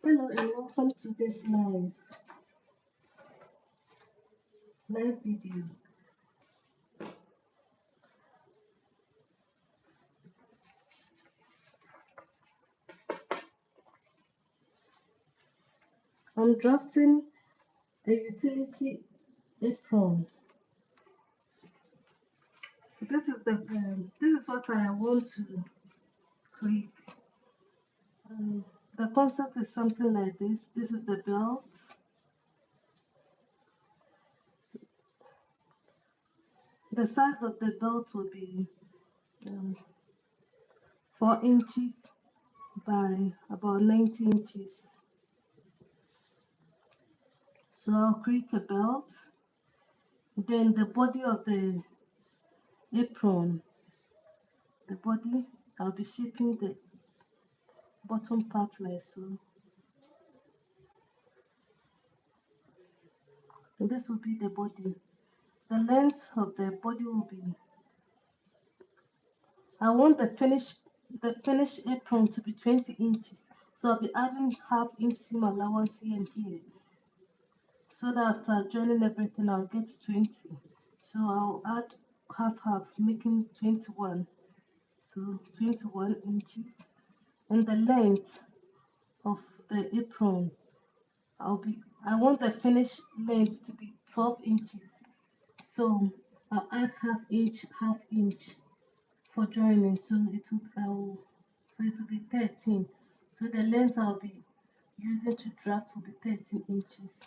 Hello and welcome to this live video. I'm drafting a utility apron. This is what I want to create. The concept is something like this. This is the belt. The size of the belt will be 4 inches by about 90 inches. So I'll create a belt. Then the body of the apron, I'll be shaping the bottom part like so. And this will be the body. The length of the body will be, I want the finished apron to be 20 inches. So I'll be adding half-inch seam allowance here and here. So that after joining everything, I'll get 20. So I'll add half, making 21. So 21 inches. And the length of the apron, I want the finished length to be 12 inches. So I'll add half inch for joining. So it will be 13. So the length I'll be using to draft will be 13 inches.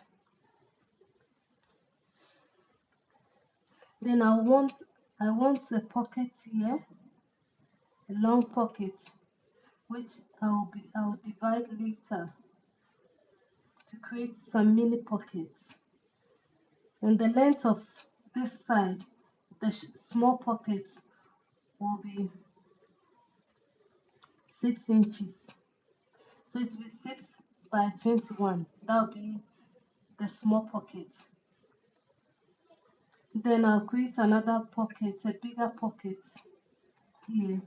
Then I want a pocket here, a long pocket, which I'll divide later to create some mini pockets. And the length of this side, the small pocket, will be 6 inches. So it will be 6 by 21. That will be the small pocket. Then I'll create another pocket, a bigger pocket here.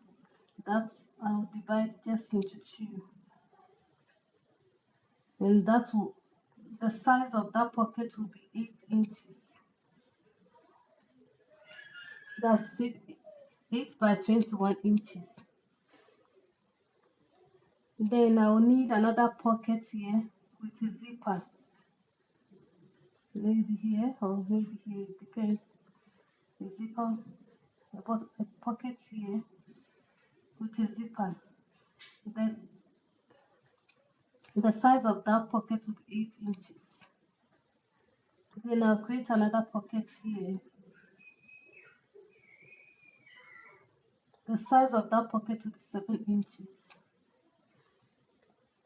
That I'll divide just into 2. And the size of that pocket will be 8 inches. That's 8 by 21 inches. Then I'll need another pocket here with a zipper. Maybe here or maybe here, it depends. A zipper, a pocket here with a zipper. Then the size of that pocket will be 8 inches. Then I'll create another pocket here. The size of that pocket will be 7 inches.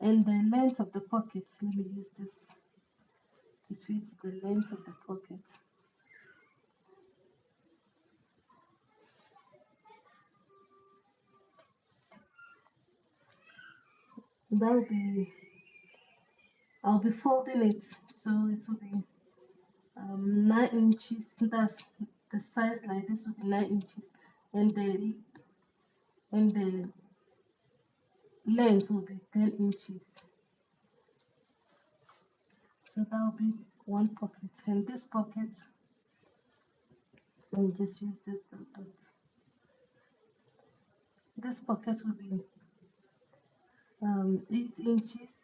And the length of the pocket, let me use this to create the length of the pocket. That will be, I'll be folding it, so it will be 9 inches. That's the size, like this will be 9 inches, and the length will be 10 inches. So that will be one pocket, and this pocket, let me just use this dot. This pocket will be 8 inches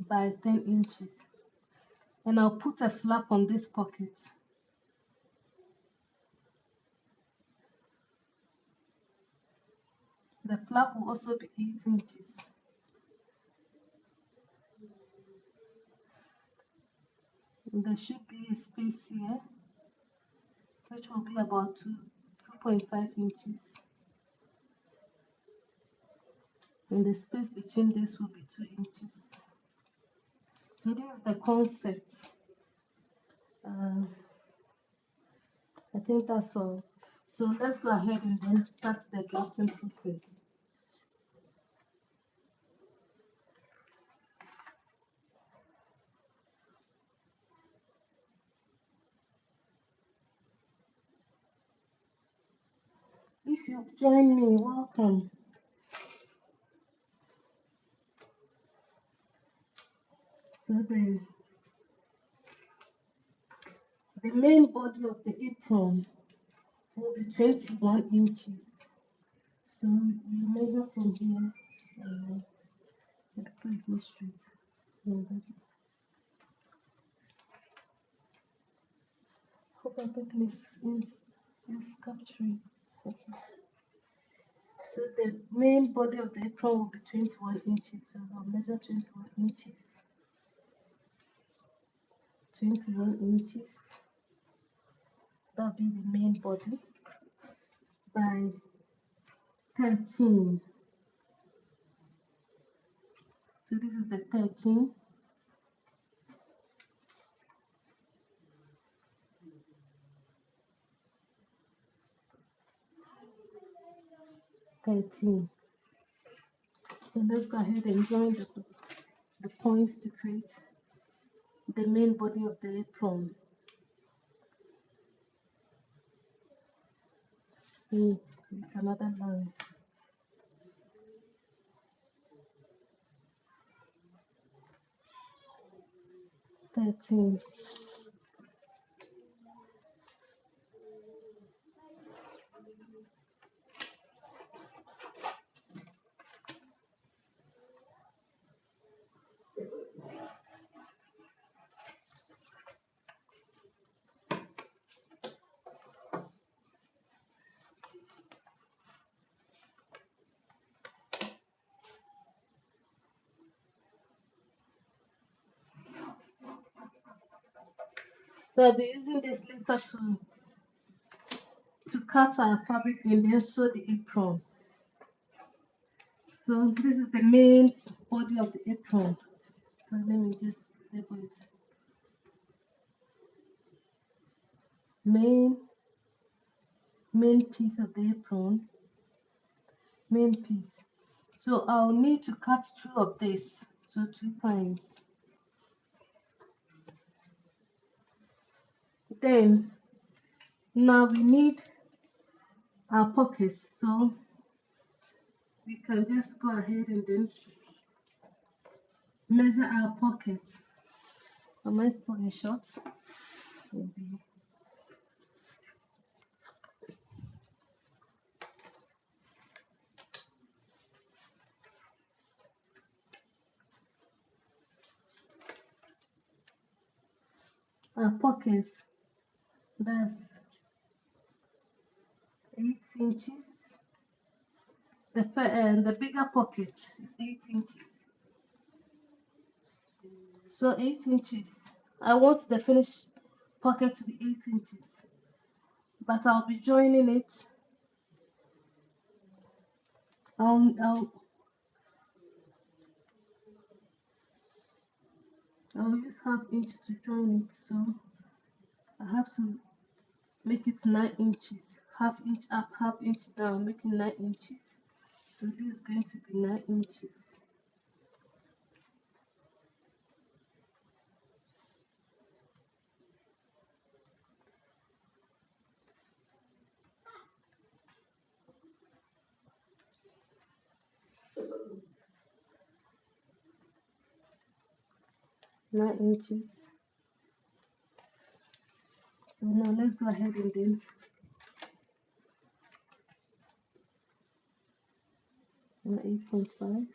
by 10 inches, and I'll put a flap on this pocket. The flap will also be 8 inches. And there should be a space here, which will be about 2.5 inches. and the space between this will be 2 inches. So this is the concept. uh, I think that's all. So let's go ahead and then start the grafting process. If you've joined me, welcome. So the main body of the apron will be 21 inches. So you measure from here. The apron is not straight. Hope everything is capturing. Okay. So the main body of the apron will be 21 inches. So I'll measure 21 inches. 21 inches. That'll be the main body by 13. So this is the 13. 13. So let's go ahead and join the points to create the main body of the apron. Create another line. 13. So I'll be using this later to cut our fabric and then sew the apron. So this is the main body of the apron. So let me just label it. Main piece of the apron. Main piece. So I'll need to cut 2 of this. So 2 times. Then now we need our pockets. So we can just go ahead and then measure our pocket. Am I still in short? Maybe. Our pockets, that's 8 inches. The bigger pocket is 8 inches. So 8 inches. I want the finished pocket to be 8 inches, but I'll be joining it. I'll use half inch to join it, so I have to make it 9 inches. Half inch up, half inch down, making 9 inches. So this is going to be 9 inches. Nine inches. So now let's go ahead and then on 8.5.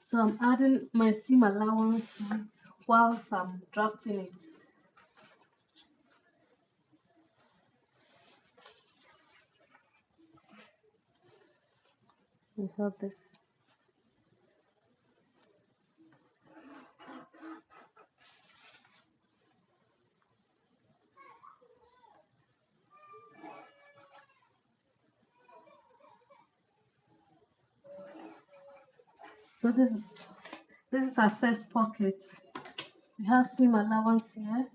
So I'm adding my seam allowance to it whilst I'm drafting it. We have this. So this is our first pocket. We have seam allowance here.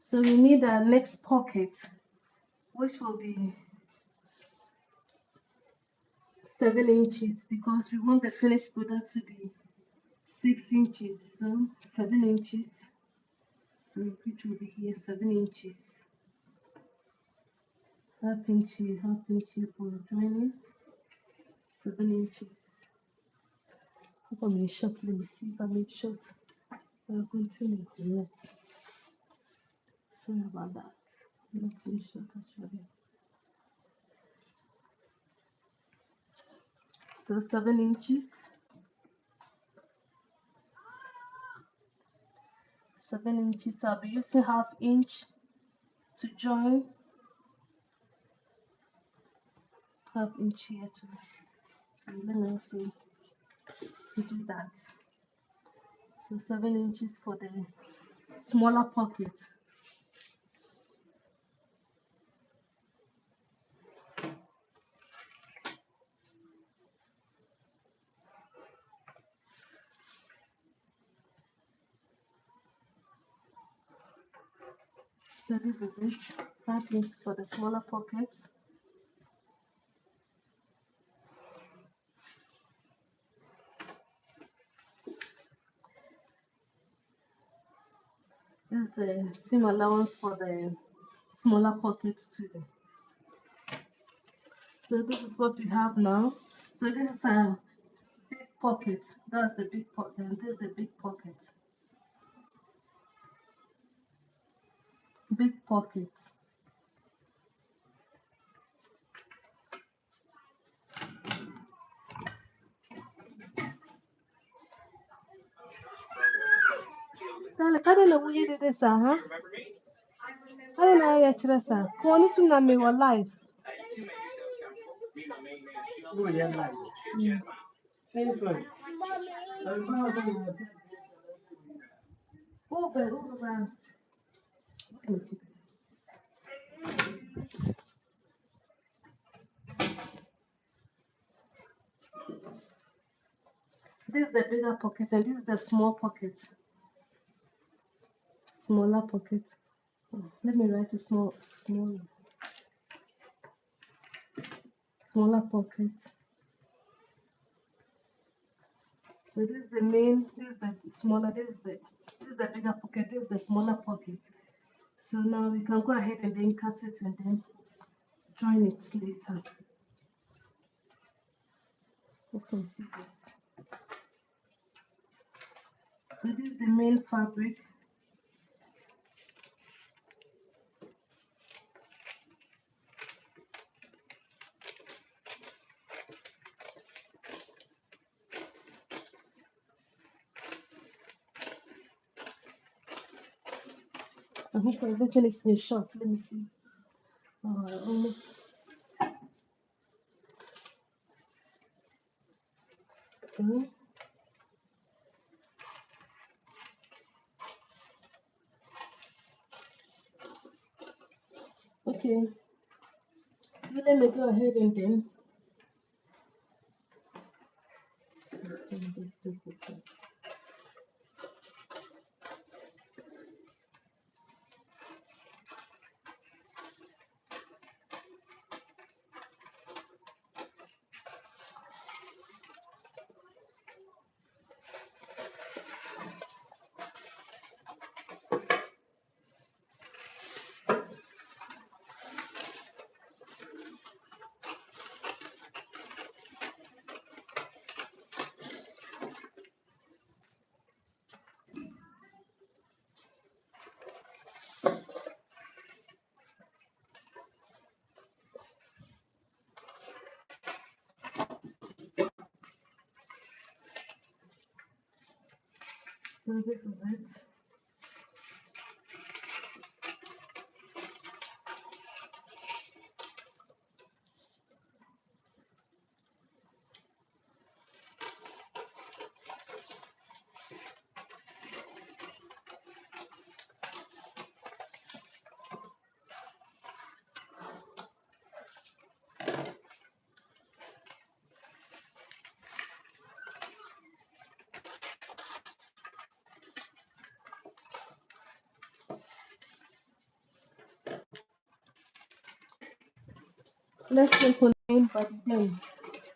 So we need our next pocket, which will be 7 inches, because we want the finished product to be 6 inches. So 7 inches. So which will be here 7 inches. Half inch for joining. 7 inches. Hope I'm in short. Let me see if I'm in short. I'll continue not. Sorry about that. Not in short actually. So 7 inches. 7 inches. So I'll be using half inch to join. Half inch here too. So let me also do that. So 7 inches for the smaller pocket. So this is it. Half inch for the smaller pockets. This is the seam allowance for the smaller pockets too. So this is what we have now. So this is a big pocket. That's the big pocket. And this is the big pocket. Big pocket. Dale, I don't know who you did this, huh? I don't know how you actually say. Call it to me or live. Oh, yeah, like. Same fun. Over. This is the bigger pocket and this is the small pocket. Smaller pocket. Oh, let me write a smaller pocket. So this is the main, this is the smaller, this is the bigger pocket, this is the smaller pocket. So now we can go ahead and then cut it and then join it later. Get some scissors. So this is the main fabric. I hope everything is in short. Let me see. Almost. Okay. Let me go ahead and then. So this is it. Let's work on the main body then.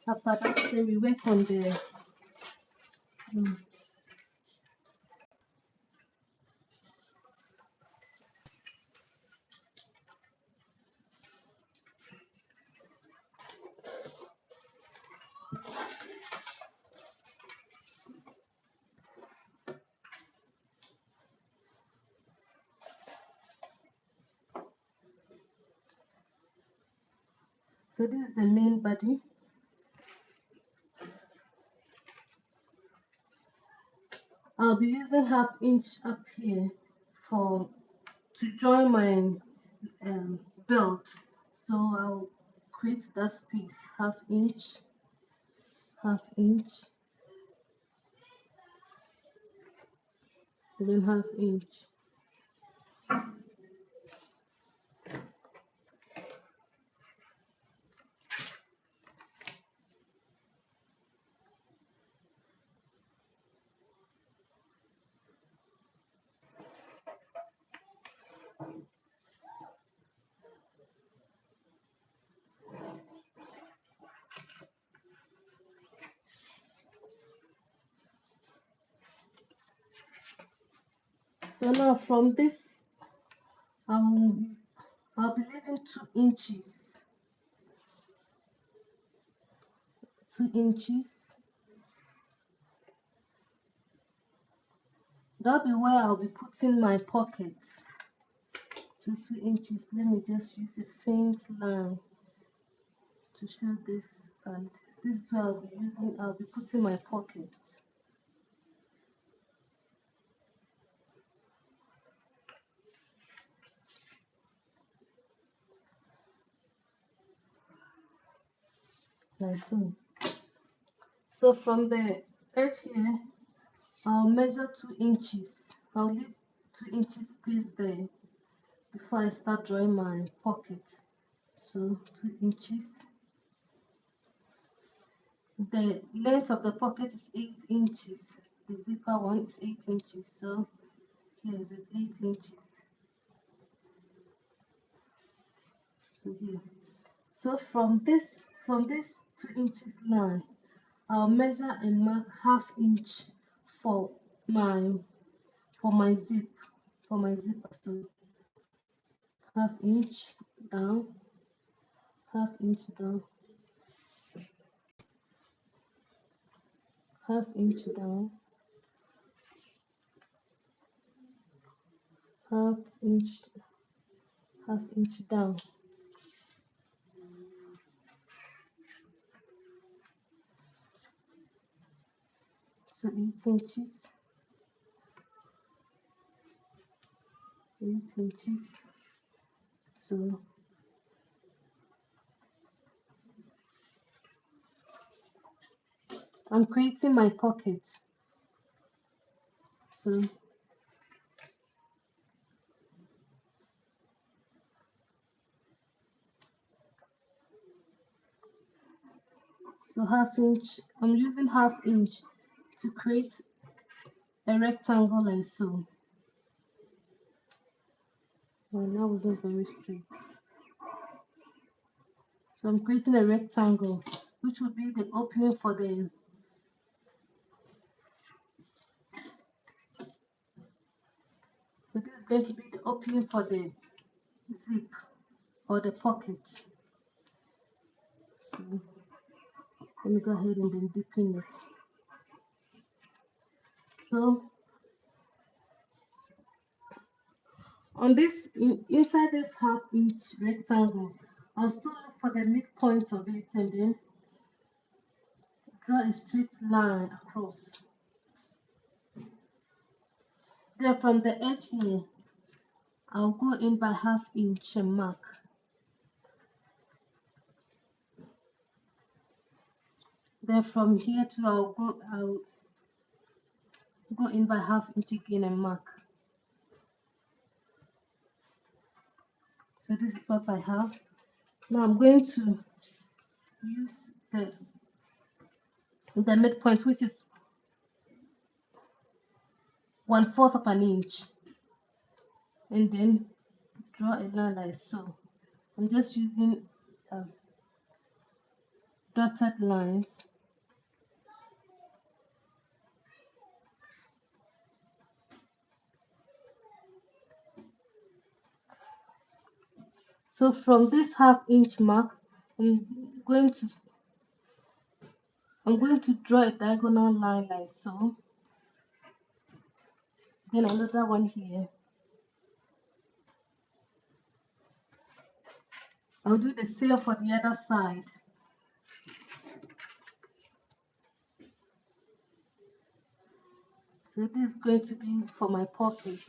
After that, then we work on the mm. So this is the main body. I'll be using 1/2 inch up here for to join my belt. So I'll create that space, 1/2 inch, 1/2 inch, and then 1/2 inch. So now from this, I'll I'll be leaving 2 inches, 2 inches. That'll be where I'll be putting my pocket. So 2 inches. Let me just use a faint line to show this side. This is where I'll be putting my pocket. Like so. So from the edge here, I'll measure 2 inches. I'll leave 2 inches space there before I start drawing my pocket. So 2 inches. The length of the pocket is 8 inches. The zipper one is 8 inches. So here is it, 8 inches. So here. So from this 2 inches line, I'll measure and mark 1/2 inch for my zip, for my zipper. So 1/2 inch down, 1/2 inch down, 1/2 inch down, 1/2 inch, 1/2 inch down. So 8 inches, 8 inches. So I'm creating my pocket. So 1/2 inch. I'm using 1/2 inch to create a rectangle like so. Well, that wasn't very straight. So I'm creating a rectangle, which would be the opening for the so this is going to be the opening for the zip or the pocket. So let me go ahead and then deepen it. So on this inside this 1/2 inch rectangle, I'll still look for the midpoint of it and then draw a straight line across. Then from the edge here, I'll go in by 1/2 inch and mark. Then from here to I'll go in by 1/2 inch again and mark. So this is what I have. Now I'm going to use the midpoint, which is 1/4 of an inch, and then draw a line like so. I'm just using dotted lines. So from this 1/2 inch mark, I'm going to draw a diagonal line like so. Then another one here. I'll do the same for the other side. So this is going to be for my pocket.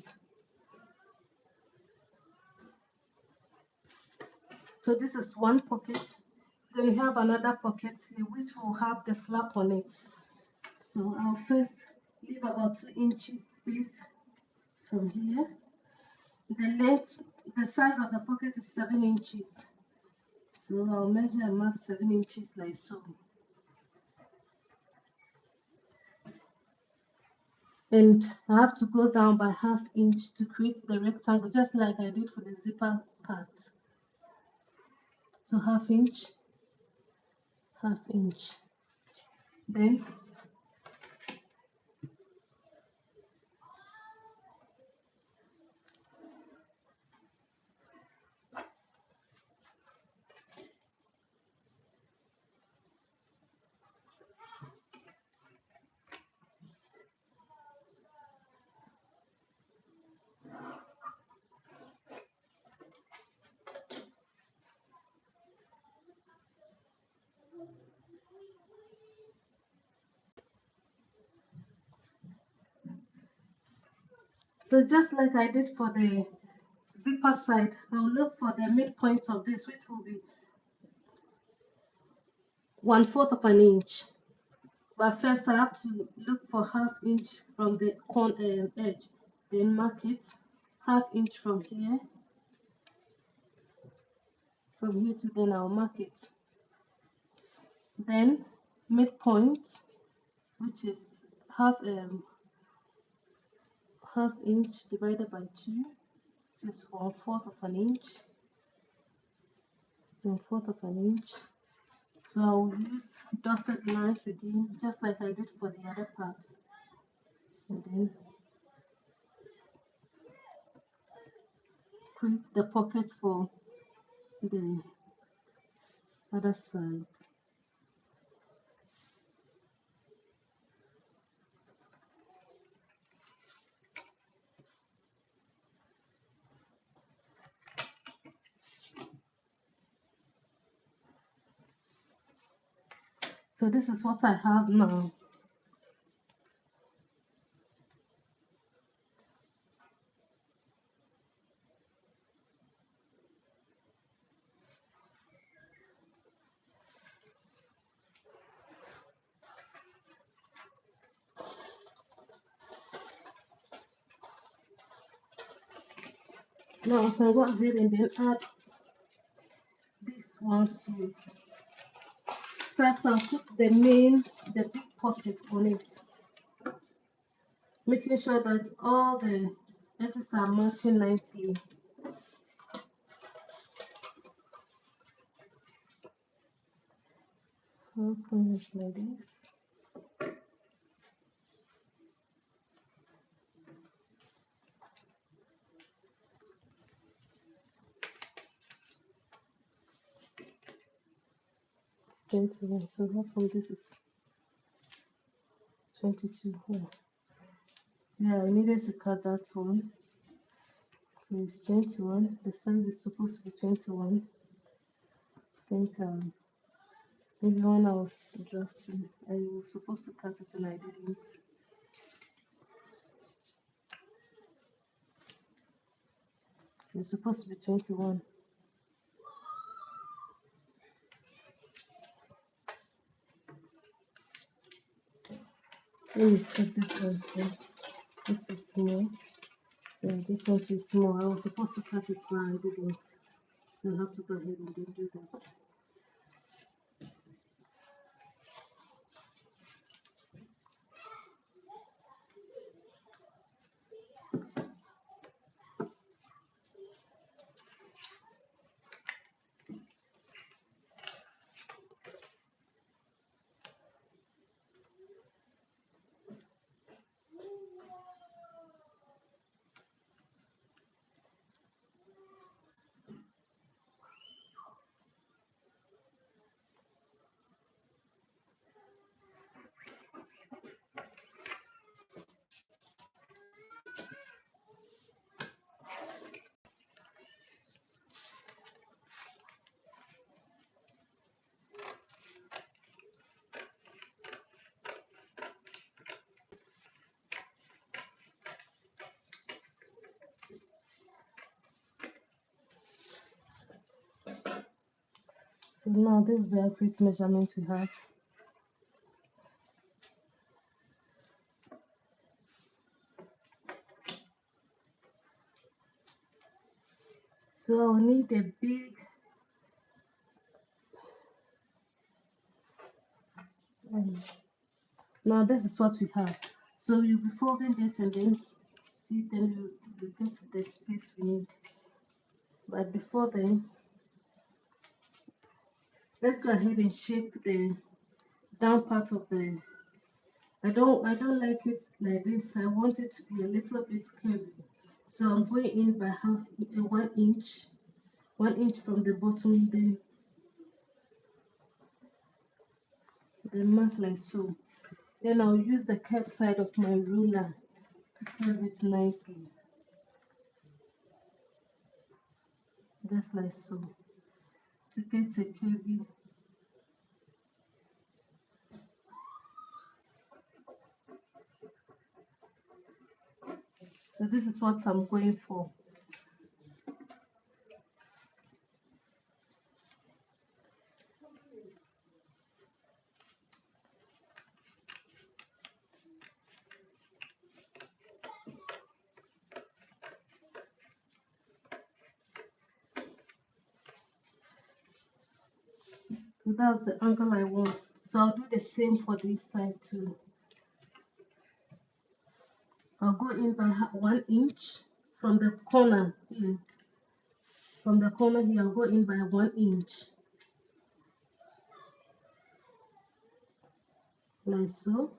So this is one pocket. Then we have another pocket here which will have the flap on it. So I'll first leave about 2 inches space from here. The length, the size of the pocket is 7 inches. So I'll measure and mark 7 inches like so. And I have to go down by 1/2 inch to create the rectangle, just like I did for the zipper part. So 1/2 inch, 1/2 inch. Then so just like I did for the zipper side, I'll look for the midpoint of this, which will be 1/4 of an inch. But first I have to look for 1/2 inch from the edge, then mark it 1/2 inch from here to then I'll mark it. Then midpoint, which is 1/2 inch divided by 2, which is 1/4 of an inch. 1/4 of an inch. So I'll use dotted lines again, just like I did for the other part. And then create the pocket for the other side. So this is what I have now. Now I can go ahead and then add these ones to it. First I'll put the big pocket on it, making sure that all the edges are matching nicely. Open it like this. It's 21. So how come this is 22? Yeah, I needed to cut that one. So it's 21. The size is supposed to be 21. I think maybe when I was drafting, I was supposed to cut it and I didn't. It's supposed to be 21. Let me cut this one too. This is small. Yeah, this one too small. I was supposed to cut it, but I didn't. So I have to go ahead and then do that. So now this is the accurate measurement we have. So I'll need a big now this is what we have. So you'll be folding this and then see, then you get the space we need. But before then, let's go ahead and shape the down part of the. I don't like it like this. I want it to be a little bit curvy. So I'm going in by half 1 inch, 1 inch from the bottom, then mark like so. Then I'll use the curved side of my ruler to curve it nicely. Just like so. To get a curvy. So this is what I'm going for. So that's the angle I want. So I'll do the same for this side too. I'll go in by 1 inch from the corner here. From the corner here, I'll go in by 1 inch. Like so.